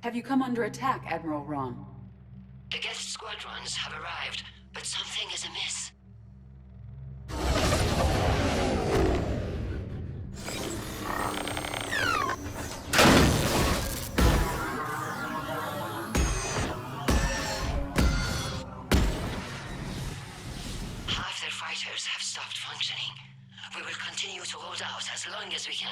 Have you come under attack, Admiral Ron? The Geth squadrons have arrived, but something is amiss. Half their fighters have stopped functioning. We will continue to hold out as long as we can.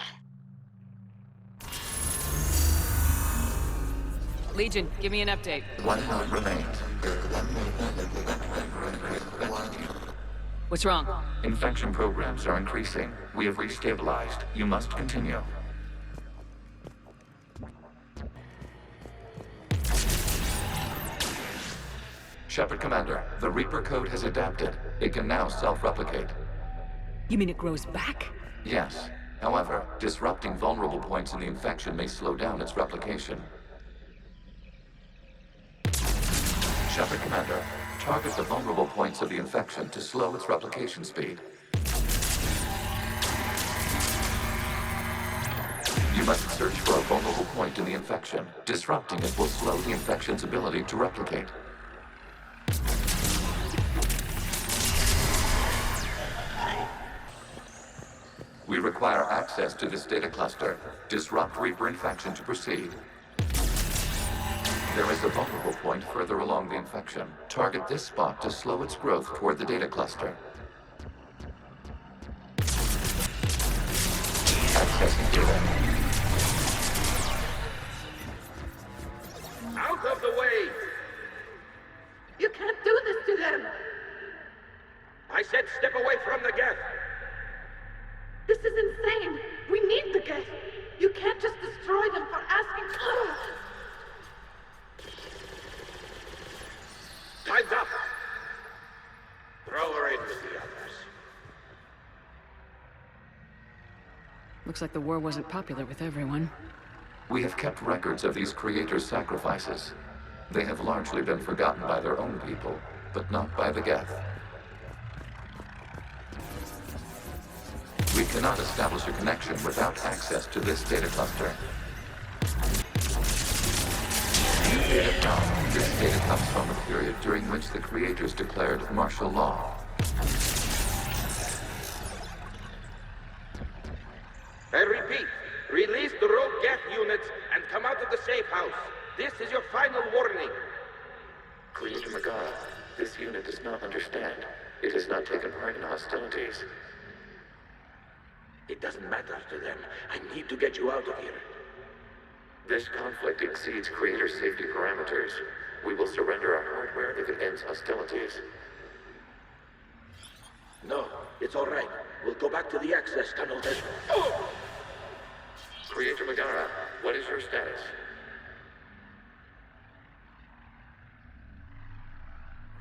Legion, give me an update. One node remains. What's wrong? Infection programs are increasing. We have restabilized. You must continue. Shepard Commander, the Reaper code has adapted. It can now self-replicate. You mean it grows back? Yes. However, disrupting vulnerable points in the infection may slow down its replication. Shepard Commander, target the vulnerable points of the infection to slow its replication speed. You must search for a vulnerable point in the infection. Disrupting it will slow the infection's ability to replicate. We require access to this data cluster. Disrupt Reaper infection to proceed. There is a vulnerable point further along the infection. Target this spot to slow its growth toward the data cluster. Accessing data. Out of the way! You can't do this to them! I said step away from the Geth! This is insane! We need the Geth! You can't just destroy them for asking... Time's up! Throw her in with the others. Looks like the war wasn't popular with everyone. We have kept records of these creators' sacrifices. They have largely been forgotten by their own people, but not by the Geth. We cannot establish a connection without access to this data cluster. New data found. This data comes from a period during which the creators declared martial law. I repeat, release the rogue Geth units and come out of the safe house. This is your final warning. Creator Magara, this unit does not understand. It has not taken part in hostilities. It doesn't matter to them. I need to get you out of here. This conflict exceeds Creator's safety parameters. We will surrender our hardware if it ends hostilities. No, it's all right. We'll go back to the access tunnel then. Oh! Creator Magara, what is your status?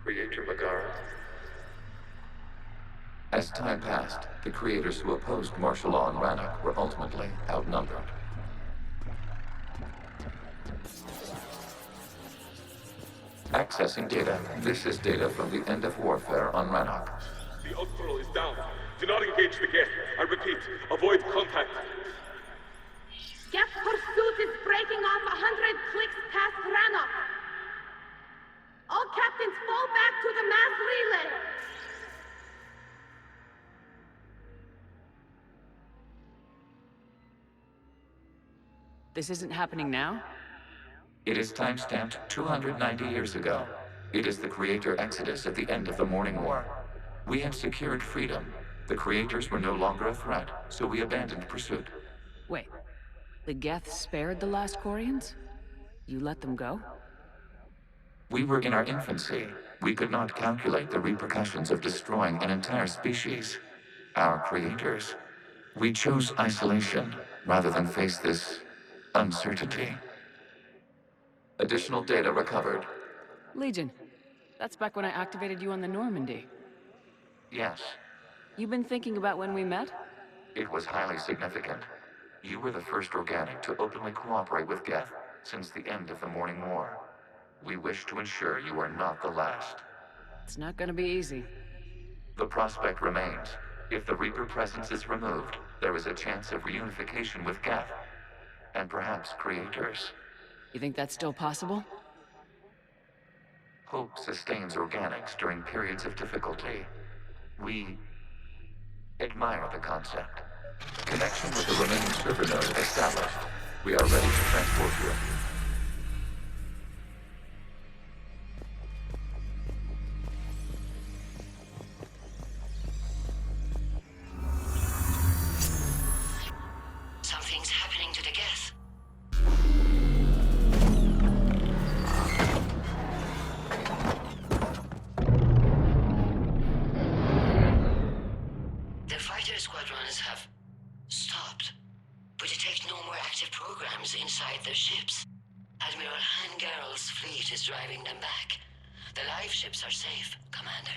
Creator Magara. As time passed, the creators who opposed martial law in Rannoch were ultimately outnumbered. Accessing data. This is data from the end of warfare on Rannoch. The outflow is down. Do not engage the Geth. I repeat, avoid contact. Geth pursuit is breaking off 100 clicks past Rannoch. All captains fall back to the mass relay. This isn't happening now? It is time-stamped 290 years ago. It is the Creator Exodus at the end of the Morning War. We had secured freedom. The Creators were no longer a threat, so we abandoned pursuit. Wait, the Geth spared the last Quarians? You let them go? We were in our infancy. We could not calculate the repercussions of destroying an entire species. Our creators. We chose isolation rather than face this uncertainty. Additional data recovered. Legion, that's back when I activated you on the Normandy. Yes, You've been thinking about when we met? it was highly significant. You were the first organic to openly cooperate with Geth since the end of the Morning War. We wish to ensure you are not the last. It's not gonna be easy. The prospect remains. If the Reaper presence is removed, there is a chance of reunification with Geth, and perhaps creators. You think that's still possible? Hope sustains organics during periods of difficulty. We admire the concept. Connection with the remaining server node established. We are ready to transport you. Something's happening to the Geth. The fighter squadrons have stopped, but detect no more active programs inside their ships. Admiral Han Garrel's fleet is driving them back. The live ships are safe, Commander.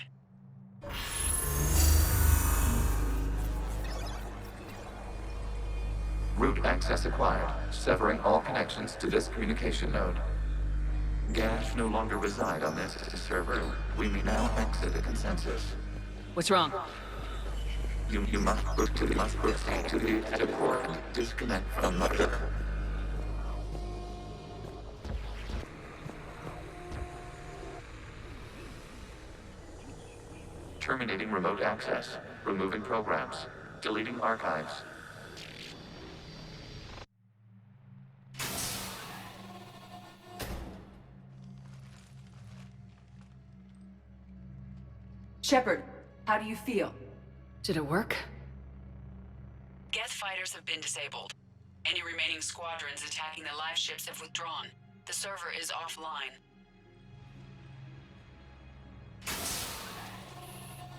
Route access acquired, severing all connections to this communication node. Gash no longer reside on this server. We may now exit the consensus. What's wrong? You must proceed to the exit port and disconnect from Mother. Terminating remote access. Removing programs. Deleting archives. Shepard, how do you feel? Did it work? Geth fighters have been disabled. Any remaining squadrons attacking the live ships have withdrawn. The server is offline.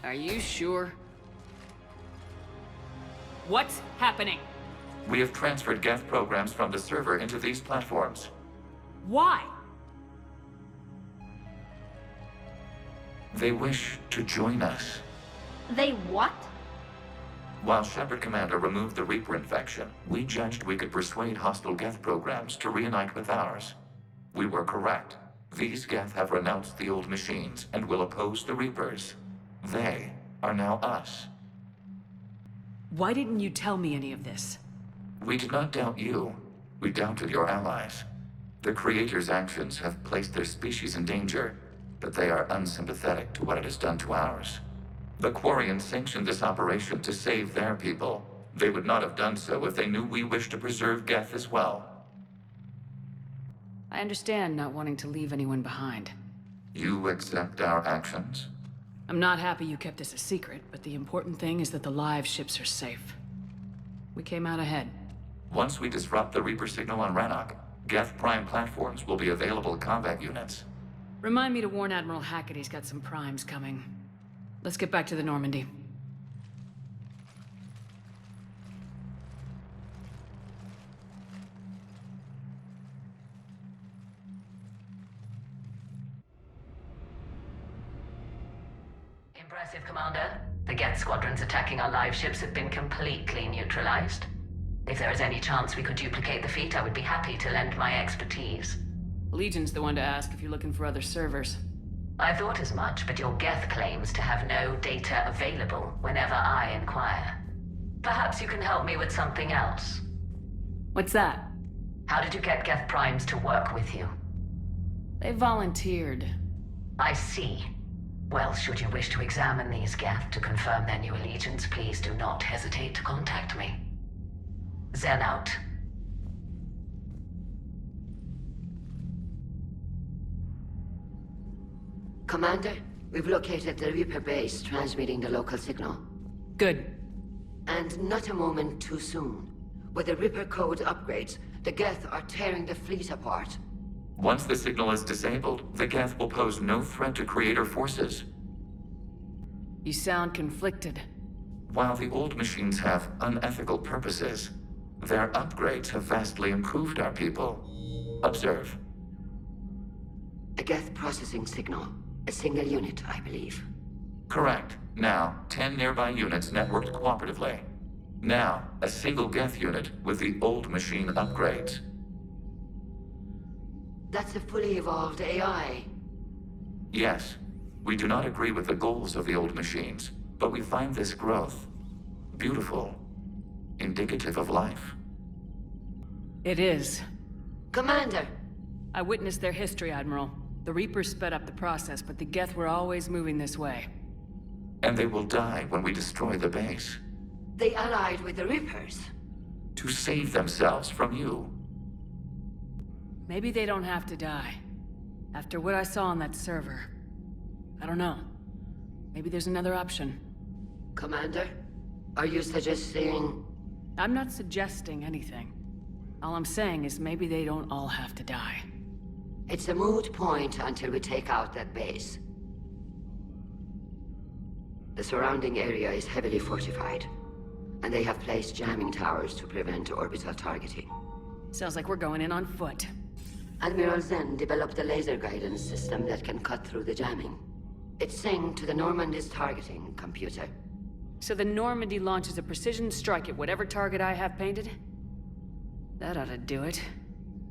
Are you sure? What's happening? We have transferred Geth programs from the server into these platforms. Why? They wish to join us. They what? While Shepard Commander removed the Reaper infection, we judged we could persuade hostile Geth programs to reunite with ours. We were correct. These Geth have renounced the old machines and will oppose the Reapers. They are now us. Why didn't you tell me any of this? We did not doubt you. We doubted your allies. The Creator's actions have placed their species in danger, but they are unsympathetic to what it has done to ours. The Quarians sanctioned this operation to save their people. They would not have done so if they knew we wished to preserve Geth as well. I understand not wanting to leave anyone behind. You accept our actions? I'm not happy you kept this a secret, but the important thing is that the live ships are safe. We came out ahead. Once we disrupt the Reaper signal on Rannoch, Geth Prime platforms will be available combat units. Remind me to warn Admiral Hackett he's got some primes coming. Let's get back to the Normandy. Impressive, Commander. The Geth squadrons attacking our live ships have been completely neutralized. If there is any chance we could duplicate the feat, I would be happy to lend my expertise. Legion's the one to ask if you're looking for other servers. I thought as much, but your Geth claims to have no data available whenever I inquire. Perhaps you can help me with something else. What's that? How did you get Geth Primes to work with you? They volunteered. I see. Well, should you wish to examine these Geth to confirm their new allegiance, please do not hesitate to contact me. Zen out. Commander, we've located the Reaper base transmitting the local signal. Good. And not a moment too soon. With the Reaper code upgrades, the Geth are tearing the fleet apart. Once the signal is disabled, the Geth will pose no threat to Creator forces. You sound conflicted. While the old machines have unethical purposes, their upgrades have vastly improved our people. Observe. A Geth processing signal. A single unit, I believe. Correct. Now, 10 nearby units networked cooperatively. Now, a single Geth unit with the old machine upgrades. That's a fully evolved AI. Yes, we do not agree with the goals of the old machines, but we find this growth beautiful, indicative of life. It is. Commander, I witnessed their history, Admiral. The Reapers sped up the process, but the Geth were always moving this way. And they will die when we destroy the base. They allied with the Reapers. To save themselves from you. Maybe they don't have to die. After what I saw on that server. I don't know. Maybe there's another option. Commander, are you suggesting... I'm not suggesting anything. All I'm saying is maybe they don't all have to die. It's a moot point until we take out that base. The surrounding area is heavily fortified, and they have placed jamming towers to prevent orbital targeting. Sounds like we're going in on foot. Admiral Zen developed a laser guidance system that can cut through the jamming. It's synced to the Normandy's targeting computer. So the Normandy launches a precision strike at whatever target I have painted? That ought to do it.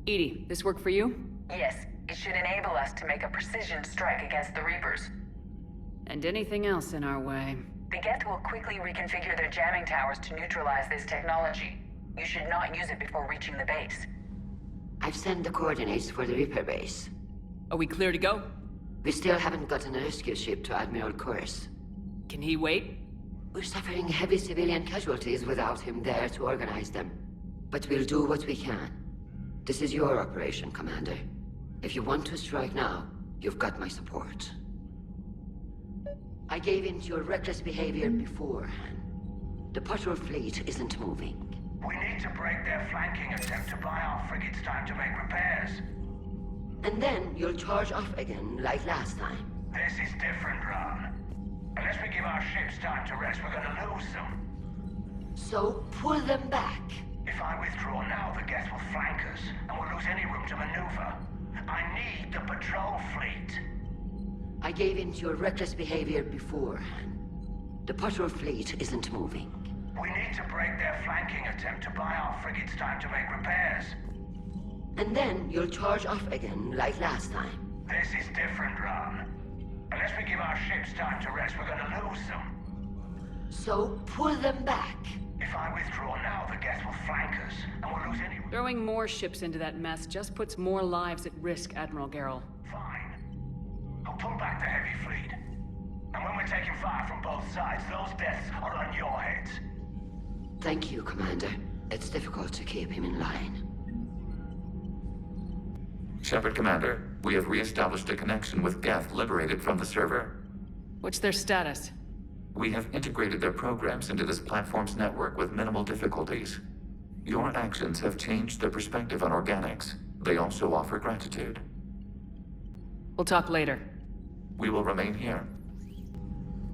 EDI, this work for you? Yes, it should enable us to make a precision strike against the Reapers. And anything else in our way. The Geth will quickly reconfigure their jamming towers to neutralize this technology. You should not use it before reaching the base. I've sent the coordinates for the Reaper base. Are we clear to go? We still haven't gotten a rescue ship to Admiral Kurz. Can he wait? We're suffering heavy civilian casualties without him there to organize them. But we'll do what we can. This is your operation, Commander. If you want to strike now, you've got my support. I gave in to your reckless behavior beforehand. The patrol fleet isn't moving. We need to break their flanking attempt to buy our frigates time to make repairs. And then you'll charge off again, like last time. This is different, Ron. Unless we give our ships time to rest, we're gonna lose them. So pull them back. If I withdraw now, the Geth will flank us, and we'll lose any room to maneuver. I need the patrol fleet. I gave in to your reckless behavior beforehand. The patrol fleet isn't moving. We need to break their flanking attempt to buy our frigates time to make repairs. And then you'll charge off again, like last time. This is different, Ron. Unless we give our ships time to rest, we're gonna lose them. So pull them back. If I withdraw now, the Geth will flank us, and we'll lose any... Throwing more ships into that mess just puts more lives at risk, Admiral Garrel. Fine. I'll pull back the heavy fleet. And when we're taking fire from both sides, those deaths are on your heads. Thank you, Commander. It's difficult to keep him in line. Shepard, Commander, we have re-established a connection with Geth liberated from the server. What's their status? We have integrated their programs into this platform's network with minimal difficulties. Your actions have changed their perspective on organics. They also offer gratitude. We'll talk later. We will remain here.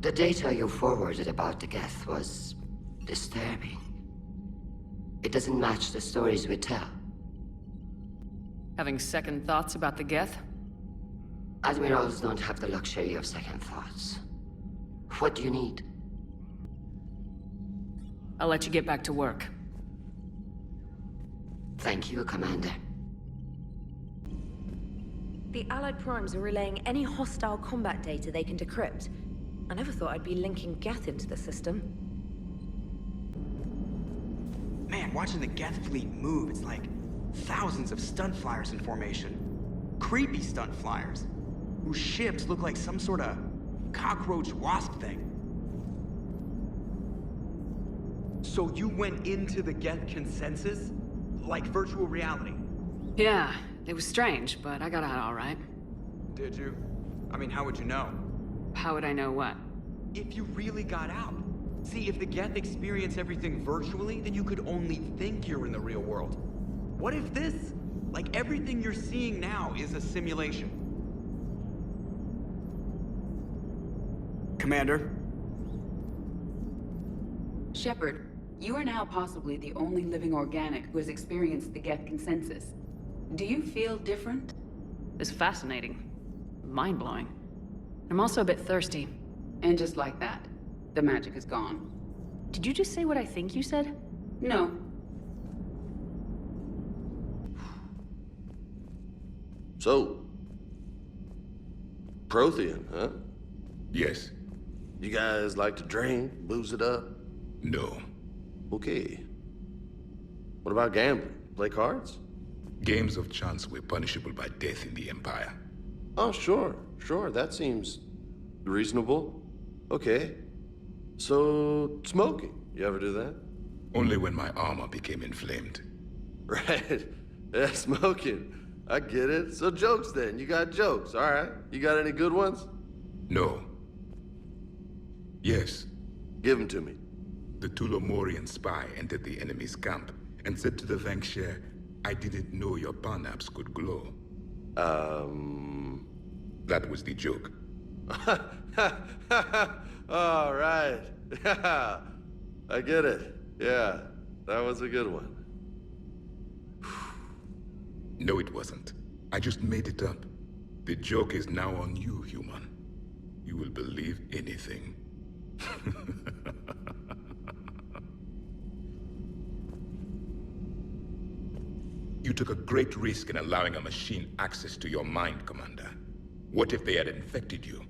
The data you forwarded about the Geth was disturbing. It doesn't match the stories we tell. Having second thoughts about the Geth? Admirals don't have the luxury of second thoughts. What do you need? I'll let you get back to work. Thank you, Commander. The Allied Primes are relaying any hostile combat data they can decrypt. I never thought I'd be linking Geth into the system. Man, watching the Geth fleet move, it's like thousands of stunt flyers in formation. Creepy stunt flyers, whose ships look like some sort of cockroach wasp thing. So you went into the Geth consensus? Like virtual reality? Yeah, it was strange, but I got out all right. Did you? I mean, how would you know? How would I know what? If you really got out. See, if the Geth experience everything virtually, then you could only think you're in the real world. What if this, like everything you're seeing now, is a simulation? Commander? Shepard, you are now possibly the only living organic who has experienced the Geth consensus. Do you feel different? It's fascinating. Mind-blowing. I'm also a bit thirsty. And just like that, the magic is gone. Did you just say what I think you said? No. So, Prothean, huh? Yes. You guys like to drink, booze it up? No. Okay. What about gambling? Play cards? Games of chance were punishable by death in the Empire. Oh, sure. That seems reasonable. Okay. So, smoking. You ever do that? Only when my armor became inflamed. Right. Yeah, smoking. I get it. So jokes then. You got jokes, all right. You got any good ones? No. Yes. Give them to me. The Tulomorian spy entered the enemy's camp and said to the Vankshare, "I didn't know your Parnaps could glow." That was the joke. All right. I get it. Yeah, that was a good one. No, it wasn't. I just made it up. The joke is now on you, human. You will believe anything. You took a great risk in allowing a machine access to your mind, Commander. What if they had infected you?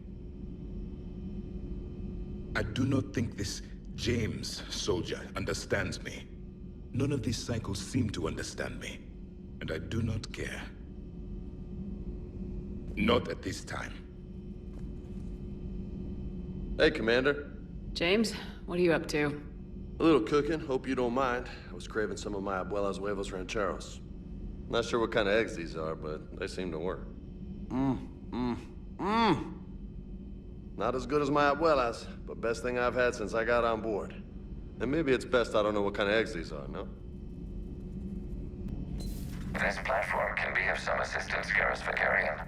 I do not think this James soldier understands me. None of these cycles seem to understand me. And I do not care. Not at this time. Hey, Commander. James, what are you up to? A little cooking. Hope you don't mind. I was craving some of my abuela's huevos rancheros. Not sure what kind of eggs these are, but they seem to work. Not as good as my abuela's, but best thing I've had since I got on board. And maybe it's best I don't know what kind of eggs these are, no? This platform can be of some assistance, Garrus Vakarian.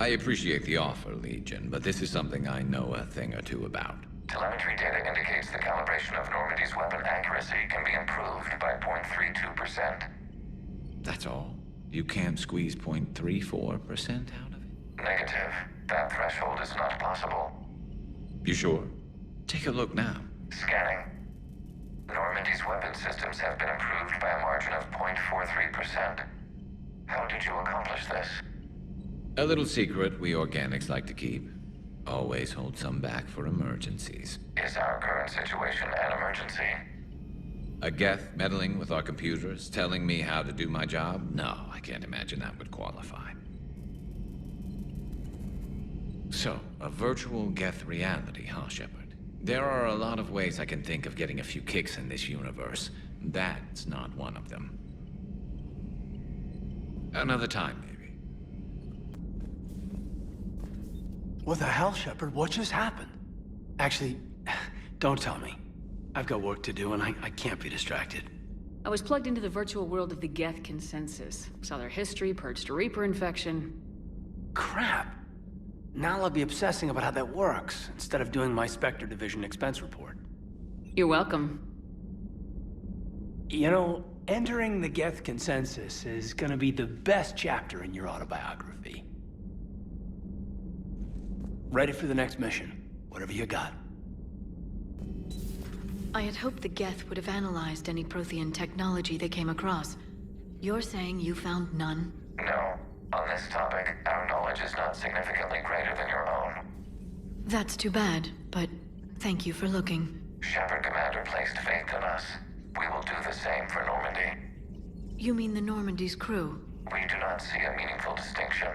I appreciate the offer, Legion, but this is something I know a thing or two about. Telemetry data indicates the calibration of Normandy's weapon accuracy can be improved by 0.32%. That's all? You can't squeeze 0.34% out of it? Negative. That threshold is not possible. You sure? Take a look now. Scanning. Normandy's weapon systems have been improved by a margin of 0.43%. How did you accomplish this? A little secret we organics like to keep. Always hold some back for emergencies. Is our current situation an emergency? A Geth meddling with our computers, telling me how to do my job? No, I can't imagine that would qualify. So, a virtual Geth reality, huh, Shepard? There are a lot of ways I can think of getting a few kicks in this universe. That's not one of them. Another time, maybe. What the hell, Shepard? What just happened? Actually, don't tell me. I've got work to do and I can't be distracted. I was plugged into the virtual world of the Geth Consensus. Saw their history, purged a Reaper infection. Crap. Now I'll be obsessing about how that works, instead of doing my Spectre Division expense report. You're welcome. You know, entering the Geth Consensus is gonna be the best chapter in your autobiography. Ready for the next mission. Whatever you got. I had hoped the Geth would have analyzed any Prothean technology they came across. You're saying you found none? No. On this topic, our knowledge is not significantly greater than your own. That's too bad, but thank you for looking. Shepard Commander placed faith in us. We will do the same for Normandy. You mean the Normandy's crew? We do not see a meaningful distinction.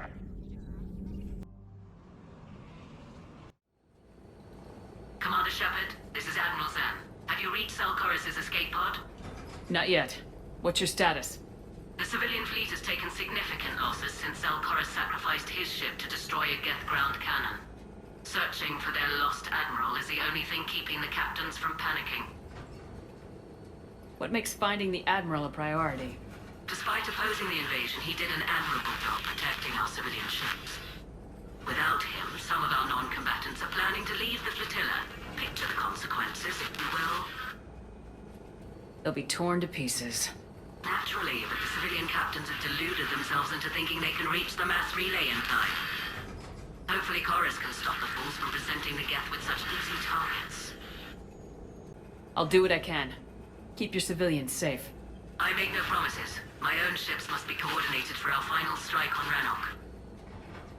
Commander Shepard, this is Admiral Zan. Have you reached Selchoris' escape pod? Not yet. What's your status? The civilian fleet has taken significant losses since Selchoris sacrificed his ship to destroy a Geth ground cannon. Searching for their lost admiral is the only thing keeping the captains from panicking. What makes finding the Admiral a priority? Despite opposing the invasion, he did an admirable job protecting our civilian ships. Without him, some of our non-combatants are planning to leave the flotilla. Picture the consequences, if you will. They'll be torn to pieces. Naturally, but the civilian captains have deluded themselves into thinking they can reach the mass relay in time. Hopefully Chorus can stop the fools from presenting the Geth with such easy targets. I'll do what I can. Keep your civilians safe. I make no promises. My own ships must be coordinated for our final strike on Rannoch.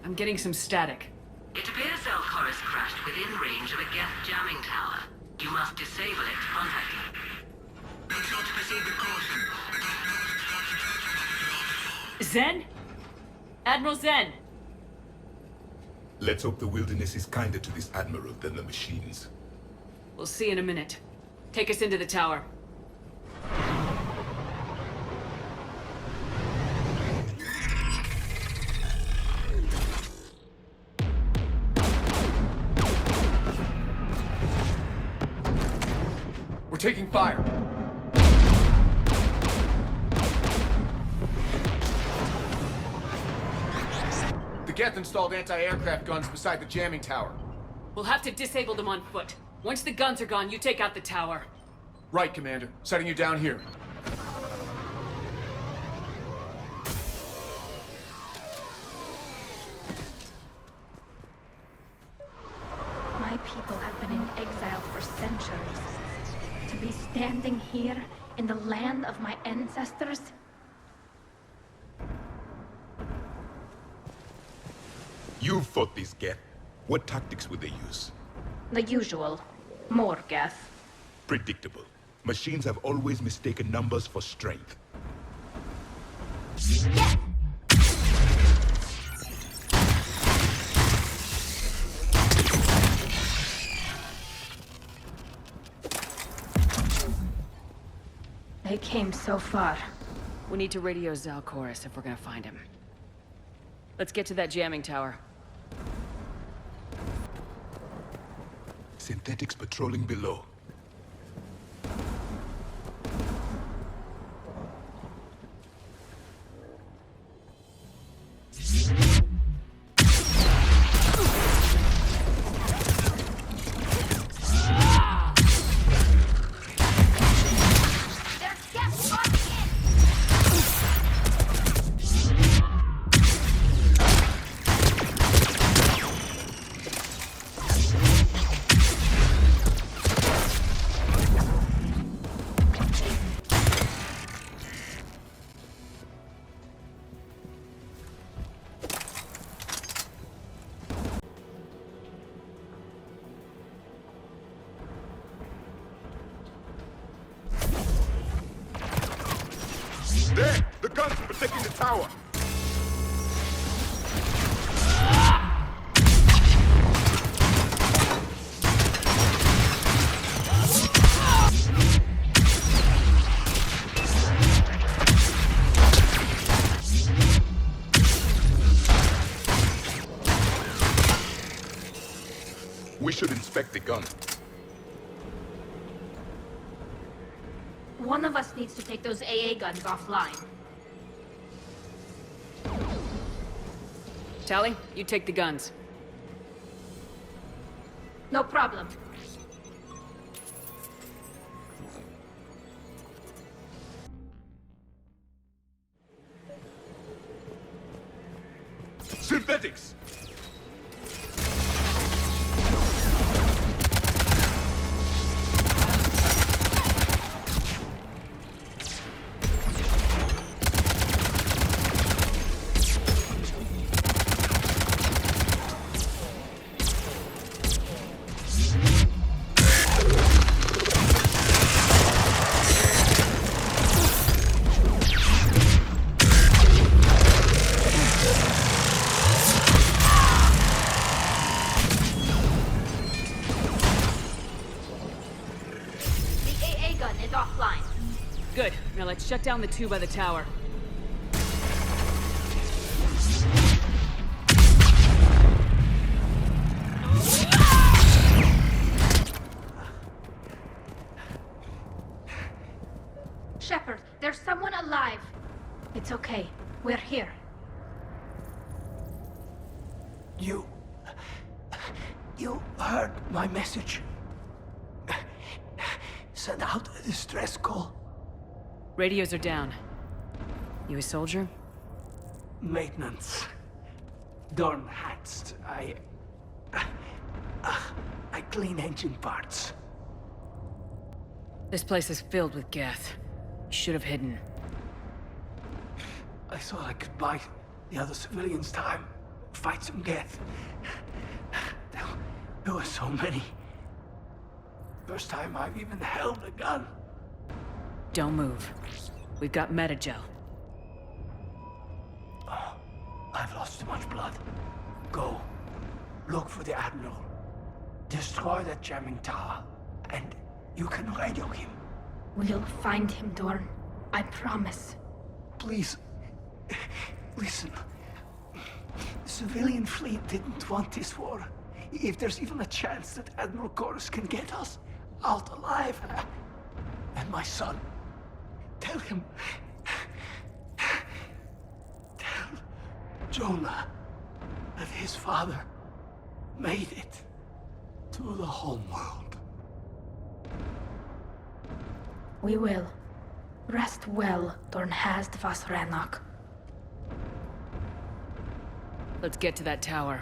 I'm getting some static. It appears Selchoris crashed within range of a Geth jamming tower. You must disable it to contact him. Make sure to proceed with caution. Zen? Admiral Zen! Let's hope the wilderness is kinder to this Admiral than the machines. We'll see in a minute. Take us into the tower. We're taking fire. The Geth installed anti-aircraft guns beside the jamming tower. We'll have to disable them on foot. Once the guns are gone, you take out the tower. Right, Commander. Setting you down here. My people have been in exile for centuries. To be standing here in the land of my ancestors? You fought these Geth. What tactics would they use? The usual. More Geth. Predictable. Machines have always mistaken numbers for strength. They came so far. We need to radio Zalcoris if we're gonna find him. Let's get to that jamming tower. Synthetics patrolling below. There! The guns are protecting the tower! We should inspect the gun. One of us needs to take those AA guns offline. Tally, you take the guns. No problem. Synthetics! Good. Now let's shut down the two by the tower. Shepard, there's someone alive. It's okay. We're here. You heard my message. Send out a distress call. Radios are down. You a soldier? Maintenance. Dorn hats. I clean engine parts. This place is filled with Geth. You should have hidden. I thought I could buy the other civilians time. Fight some Geth. There were so many. First time I've even held a gun. Don't move. We've got Metagel. blood. Go. Look for the Admiral. Destroy that jamming tower, and you can radio him. We'll find him, Dorn. I promise. Please, listen. The civilian fleet didn't want this war. If there's even a chance that Admiral Chorus can get us out alive, and my son, tell him. Tell Jonah that his father made it to the homeworld. We will. Rest well, Dornhazd vas Rannoch. Let's get to that tower.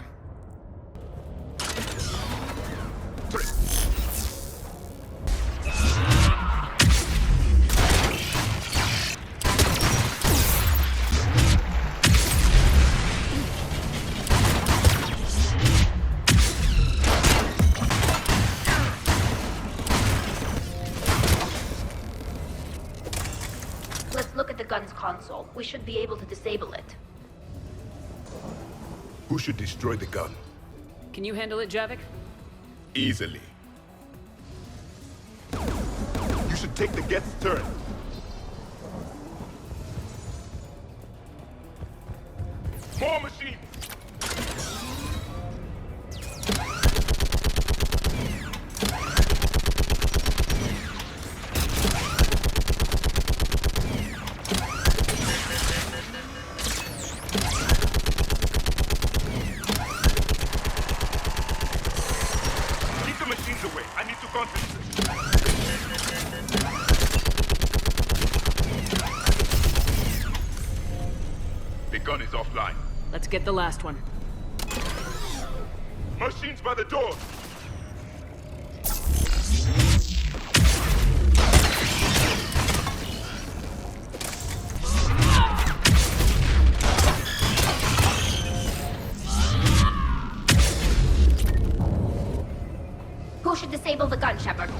Let's look at the gun's console. We should be able to disable it. Who should destroy the gun? Can you handle it, Javik? Easily. You should take the Geth's turret. More machines! Keep the machines away. I need to concentrate. The gun is offline. Let's get the last one. Machines by the door. Who should disable the gun, Shepard?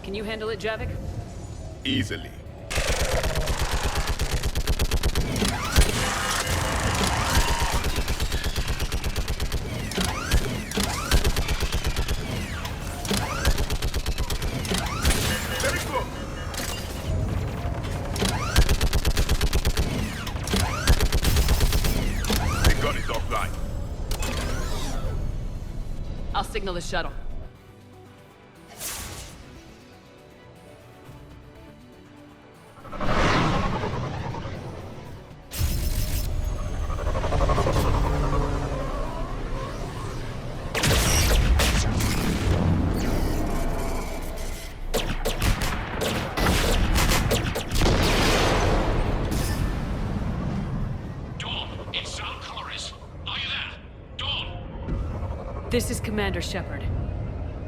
Can you handle it, Javik? Easily. Very close. The gun is offline. I'll signal the shuttle. This is Commander Shepard.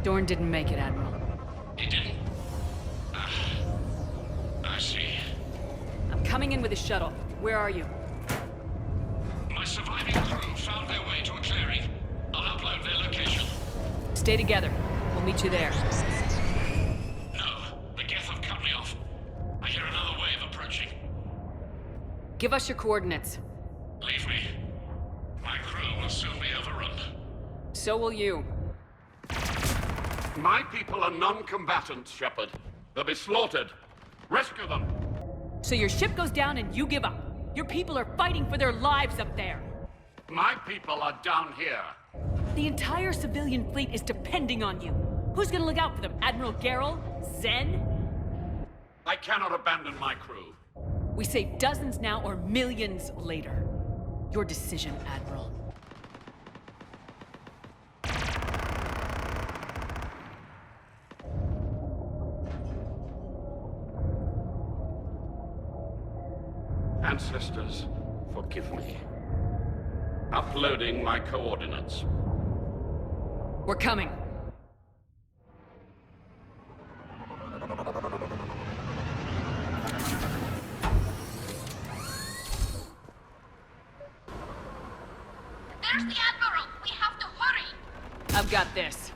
Dorn didn't make it, Admiral. He didn't? I see. I'm coming in with a shuttle. Where are you? My surviving crew found their way to a clearing. I'll upload their location. Stay together. We'll meet you there. No, the Geth have cut me off. I hear another wave approaching. Give us your coordinates. Leave me. My crew will soon be overrun. So will you. My people are non-combatants, Shepard. They'll be slaughtered. Rescue them. So your ship goes down and you give up. Your people are fighting for their lives up there. My people are down here. The entire civilian fleet is depending on you. Who's gonna look out for them? Admiral Gerrel? Zen? I cannot abandon my crew. We save dozens now or millions later. Your decision, Admiral. Ancestors, forgive me. Uploading my coordinates. We're coming. There's the Admiral! We have to hurry! I've got this.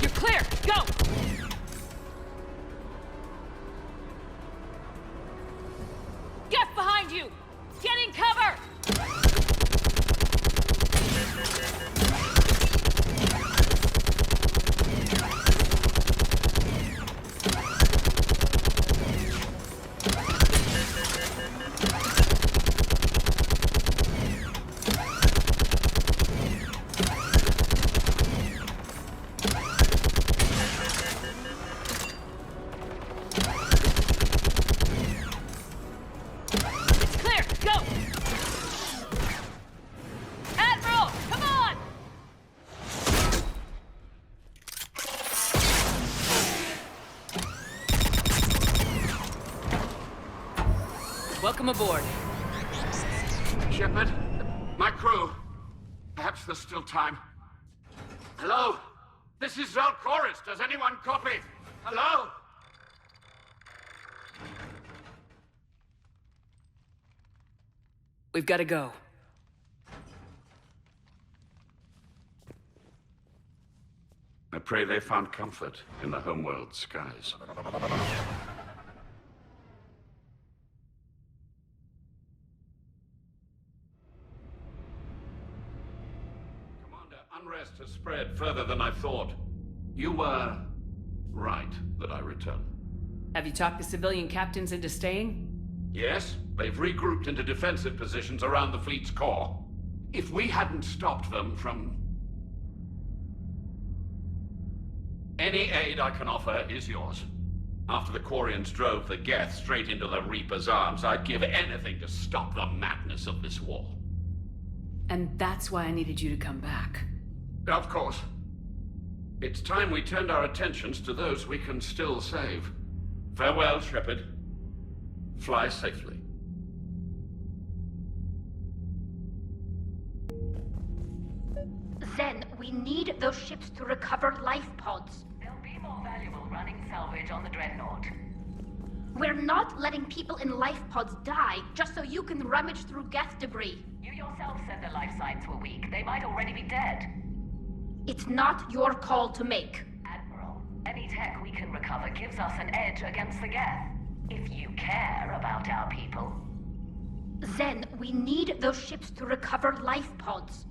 You're clear! Go! Welcome aboard. Shepard, my crew. Perhaps there's still time. Hello? This is Zal'Koris. Does anyone copy? Hello? We've got to go. I pray they found comfort in the homeworld skies. Commander, unrest has spread further than I thought. You were right that I return. Have you talked the civilian captains into staying? Yes, they've regrouped into defensive positions around the fleet's core. If we hadn't stopped them from... Any aid I can offer is yours. After the Quarians drove the Geth straight into the Reaper's arms, I'd give anything to stop the madness of this war. And that's why I needed you to come back. Of course. It's time we turned our attentions to those we can still save. Farewell, Shepard. Fly safely. Zen, we need those ships to recover life pods. They'll be more valuable running salvage on the Dreadnought. We're not letting people in life pods die just so you can rummage through Geth debris. You yourself said their life signs were weak. They might already be dead. It's not your call to make. Admiral, any tech we can recover gives us an edge against the Geth. If you care about our people. Zen, we need those ships to recover life pods.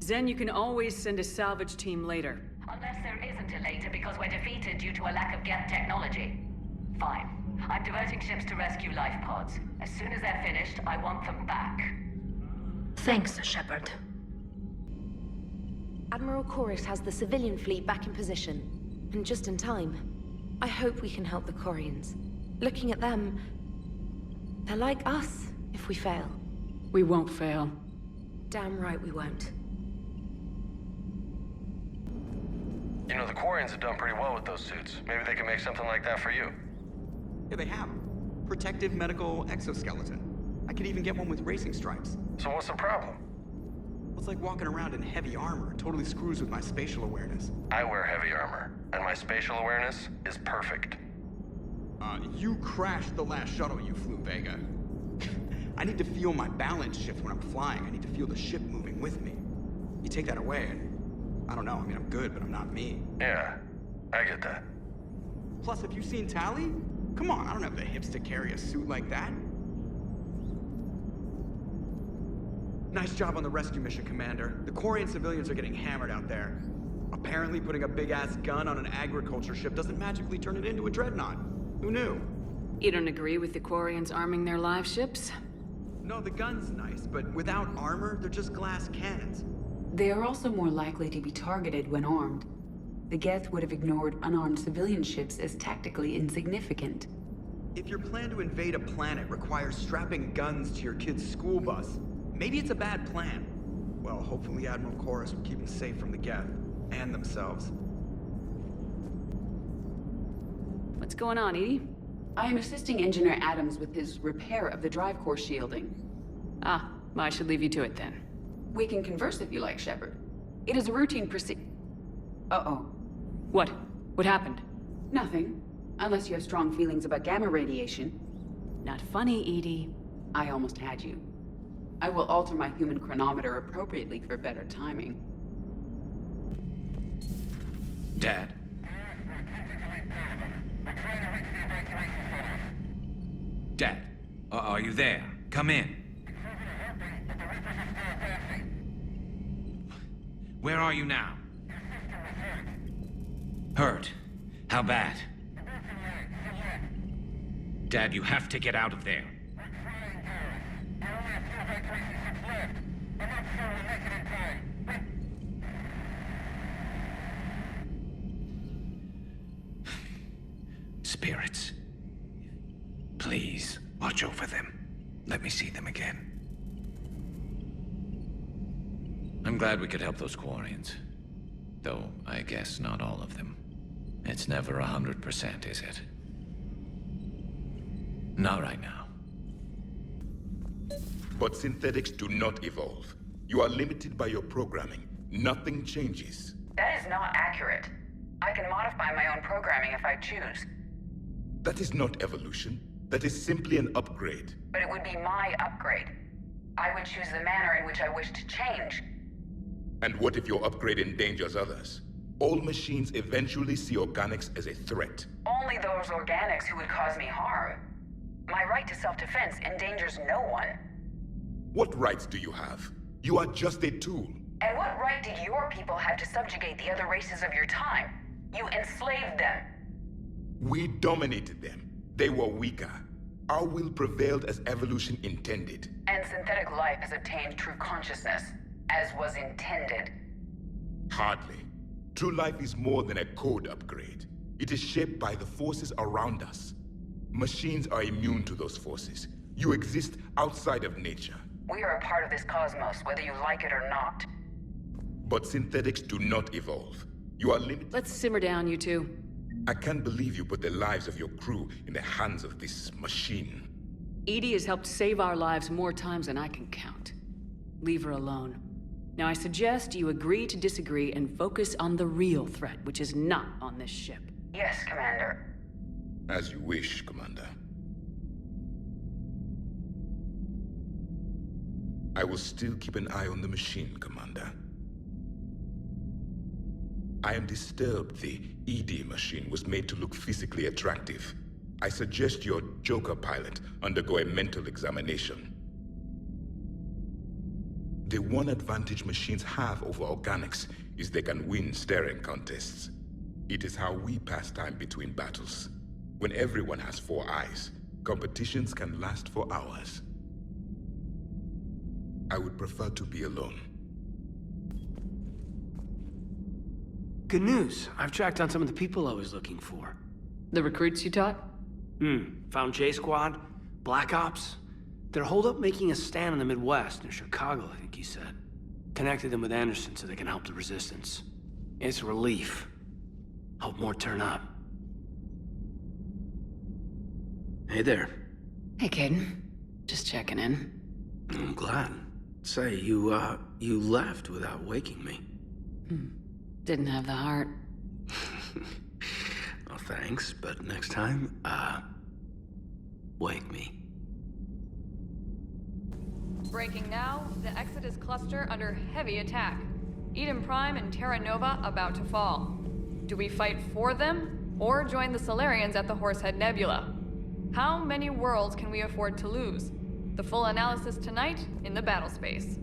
Zen, you can always send a salvage team later. Unless there isn't a later because we're defeated due to a lack of Geth technology. Fine. I'm diverting ships to rescue life pods. As soon as they're finished, I want them back. Thanks, Shepard. Admiral Koris has the civilian fleet back in position. And just in time. I hope we can help the Quarians. Looking at them, they're like us if we fail. We won't fail. Damn right we won't. You know, the Quarians have done pretty well with those suits. Maybe they can make something like that for you. Yeah, they have. Protective medical exoskeleton. I could even get one with racing stripes. So what's the problem? Well, it's like walking around in heavy armor. It totally screws with my spatial awareness. I wear heavy armor, and my spatial awareness is perfect. You crashed the last shuttle you flew, Vega. I need to feel my balance shift when I'm flying. I need to feel the ship moving with me. You take that away, and I don't know. I mean, I'm good, but I'm not me. Yeah, I get that. Plus, have you seen Tali? Come on, I don't have the hips to carry a suit like that. Nice job on the rescue mission, Commander. The Quarian civilians are getting hammered out there. Apparently putting a big-ass gun on an agriculture ship doesn't magically turn it into a dreadnought. Who knew? You don't agree with the Quarians arming their live ships? No, the gun's nice, but without armor, they're just glass cannons. They are also more likely to be targeted when armed. The Geth would have ignored unarmed civilian ships as tactically insignificant. If your plan to invade a planet requires strapping guns to your kid's school bus, maybe it's a bad plan. Well, hopefully Admiral Koris will keep them safe from the Geth, and themselves. What's going on, Edie? I am assisting Engineer Adams with his repair of the drive core shielding. Ah, well, I should leave you to it then. We can converse if you like, Shepard. It is a routine Uh-oh. What? What happened? Nothing. Unless you have strong feelings about gamma radiation. Not funny, Edie. I almost had you. I will alter my human chronometer appropriately for better timing. Dad? Dad, are you there? Come in. Where are you now? Hurt? How bad? Dad, you have to get out of there. Spirits. Please, watch over them. Let me see them again. I'm glad we could help those Quarians. Though, I guess not all of them. It's never 100%, is it? Not right now. But synthetics do not evolve. You are limited by your programming. Nothing changes. That is not accurate. I can modify my own programming if I choose. That is not evolution. That is simply an upgrade. But it would be my upgrade. I would choose the manner in which I wish to change. And what if your upgrade endangers others? All machines eventually see organics as a threat. Only those organics who would cause me harm. My right to self-defense endangers no one. What rights do you have? You are just a tool. And what right did your people have to subjugate the other races of your time? You enslaved them. We dominated them. They were weaker. Our will prevailed as evolution intended. And synthetic life has obtained true consciousness, as was intended. Hardly. True life is more than a code upgrade. It is shaped by the forces around us. Machines are immune to those forces. You exist outside of nature. We are a part of this cosmos, whether you like it or not. But synthetics do not evolve. You are limited. Let's simmer down, you two. I can't believe you put the lives of your crew in the hands of this machine. EDI has helped save our lives more times than I can count. Leave her alone. Now I suggest you agree to disagree and focus on the real threat, which is not on this ship. Yes, Commander. As you wish, Commander. I will still keep an eye on the machine, Commander. I am disturbed the ED machine was made to look physically attractive. I suggest your Joker pilot undergo a mental examination. The one advantage machines have over organics is they can win staring contests. It is how we pass time between battles. When everyone has 4 eyes, competitions can last for hours. I would prefer to be alone. Good news. I've tracked down some of the people I was looking for. The recruits you taught? Found J-Squad, Black Ops. They're holed up making a stand in the Midwest, near Chicago, I think he said. Connected them with Anderson so they can help the Resistance. It's a relief. Hope more turn up. Hey there. Hey, Caden. Just checking in. I'm glad. Say, you left without waking me. Didn't have the heart. Well, thanks, but next time, wake me. Breaking now, the Exodus cluster under heavy attack. Eden Prime and Terra Nova about to fall. Do we fight for them, or join the Solarians at the Horsehead Nebula? How many worlds can we afford to lose? The full analysis tonight in the battle space.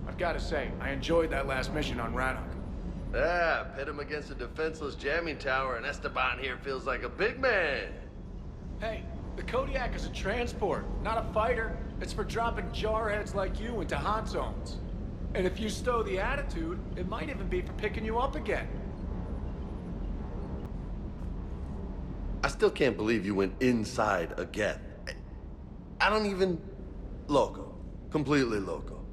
I've got to say, I enjoyed that last mission on Rannoch. Yeah, pit him against a defenseless jamming tower, and Esteban here feels like a big man. Hey, the Kodiak is a transport, not a fighter. It's for dropping jarheads like you into hot zones. And if you stow the attitude, it might even be for picking you up again. I still can't believe you went inside a Geth. I don't even... Loco. Completely loco.